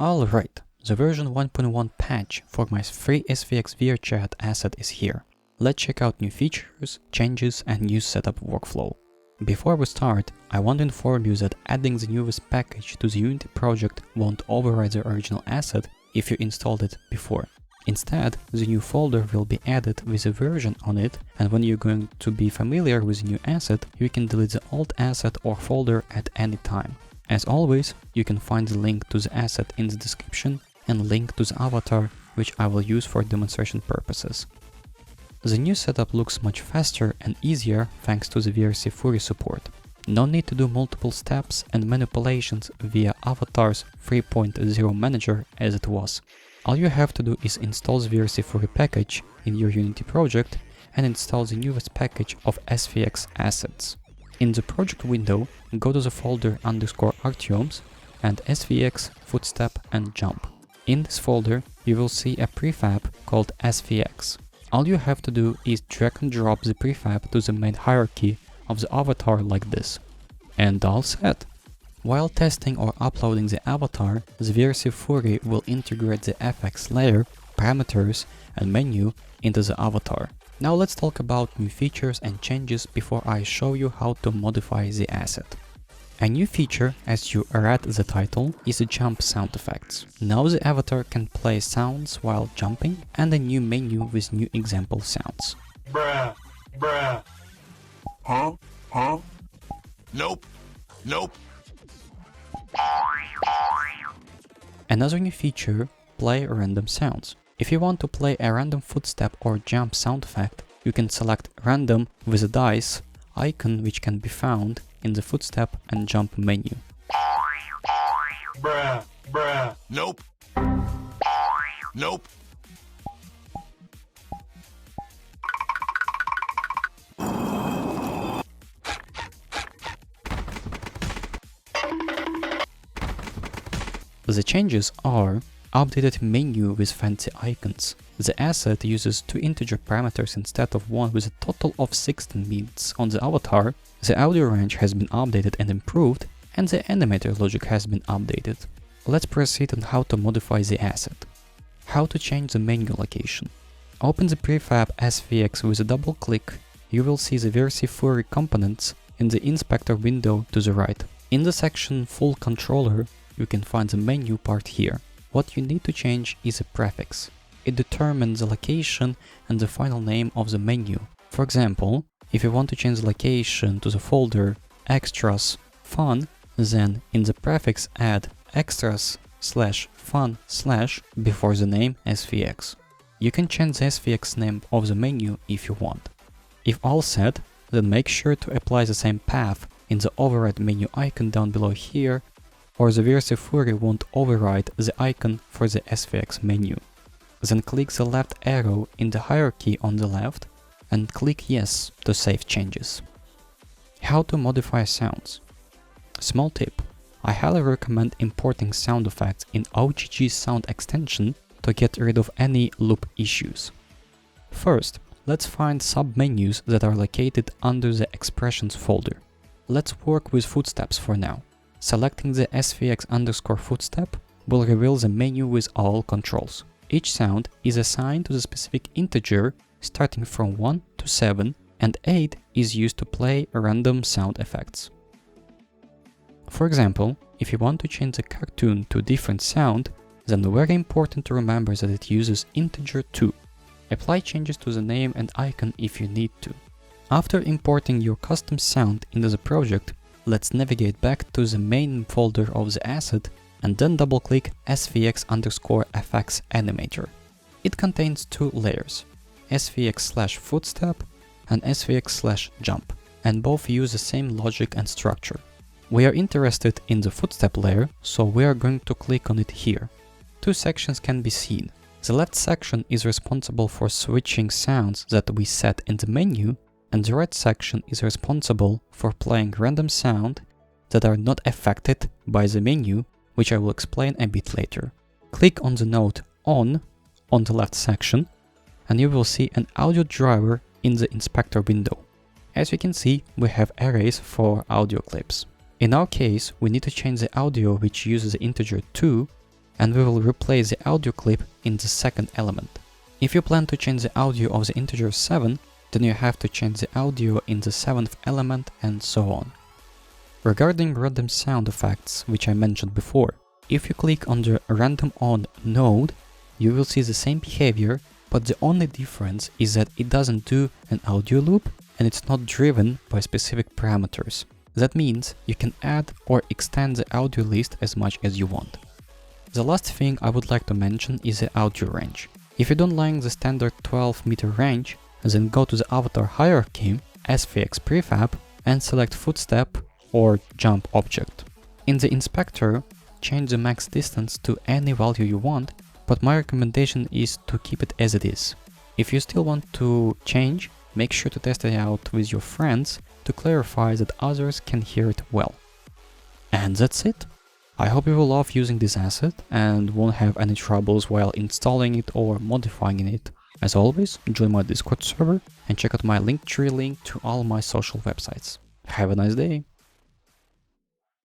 Alright, the version 1.1 patch for my free SFX VRchat asset is here. Let's check out new features, changes and new setup workflow. Before we start, I want to inform you that adding the newest package to the Unity project won't override the original asset if you installed it before. Instead, the new folder will be added with a version on it, and when you're going to be familiar with the new asset, you can delete the old asset or folder at any time. As always, you can find the link to the asset in the description and link to the avatar, which I will use for demonstration purposes. The new setup looks much faster and easier thanks to the VRC Fury support. No need to do multiple steps and manipulations via Avatar's 3.0 manager as it was. All you have to do is install the VRC Fury package in your Unity project and install the newest package of SFX assets. In the project window, go to the folder _Artjoms and SFX Footstep and Jump. In this folder, you will see a prefab called SFX. All you have to do is drag and drop the prefab to the main hierarchy of the avatar like this. And all set! While testing or uploading the avatar, the VRC Fury will integrate the FX layer, parameters and menu into the avatar. Now let's talk about new features and changes before I show you how to modify the asset. A new feature, as you read the title, is the jump sound effects. Now the avatar can play sounds while jumping and a new menu with new example sounds. Bruh, bruh. Huh? Huh? Nope. Nope. Another new feature, play random sounds. If you want to play a random footstep or jump sound effect, you can select random with a dice icon which can be found in the footstep and jump menu. Bruh, bruh. Nope. Nope. The changes are updated menu with fancy icons. The asset uses 2 integer parameters instead of 1 with a total of 16 bits on the avatar. The audio range has been updated and improved, and the animator logic has been updated. Let's proceed on how to modify the asset. How to change the menu location. Open the prefab SFX with a double click. You will see the VRC Fury components in the inspector window to the right. In the section Full Controller, you can find the menu part here. What you need to change is a prefix. It determines the location and the final name of the menu. For example, if you want to change the location to the folder extras fun, then in the prefix add extras/fun/ before the name SFX. You can change the SFX name of the menu if you want. If all set, then make sure to apply the same path in the override menu icon down below here, or the VRC Fury won't override the icon for the SFX menu. Then click the left arrow in the hierarchy on the left and click Yes to save changes. How to modify sounds. Small tip: I highly recommend importing sound effects in OGG sound extension to get rid of any loop issues. First, let's find submenus that are located under the expressions folder. Let's work with footsteps for now. Selecting the SFX _footstep will reveal the menu with all controls. Each sound is assigned to the specific integer starting from 1 to 7, and 8 is used to play random sound effects. For example, if you want to change the cartoon to a different sound, then very important to remember that it uses integer 2. Apply changes to the name and icon if you need to. After importing your custom sound into the project, let's navigate back to the main folder of the asset and then double-click SFX_FX animator. It contains 2 layers, SFX/footstep and SFX/jump, and both use the same logic and structure. We are interested in the footstep layer, so we are going to click on it here. 2 sections can be seen. The left section is responsible for switching sounds that we set in the menu, and the right section is responsible for playing random sound that are not affected by the menu, which I will explain a bit later. Click on the note on the left section, and you will see an audio driver in the inspector window. As you can see, we have arrays for audio clips. In our case, we need to change the audio which uses the integer 2 and we will replace the audio clip in the second element. If you plan to change the audio of the integer 7, then you have to change the audio in the 7th element and so on. Regarding random sound effects, which I mentioned before, if you click on the random on node, you will see the same behavior, but the only difference is that it doesn't do an audio loop and it's not driven by specific parameters. That means you can add or extend the audio list as much as you want. The last thing I would like to mention is the audio range. If you don't like the standard 12-meter range, then go to the avatar hierarchy, SFX prefab, and select footstep or jump object. In the inspector, change the max distance to any value you want, but my recommendation is to keep it as it is. If you still want to change, make sure to test it out with your friends to clarify that others can hear it well. And that's it. I hope you will love using this asset and won't have any troubles while installing it or modifying it. As always, join my Discord server and check out my Linktree link to all my social websites. Have a nice day!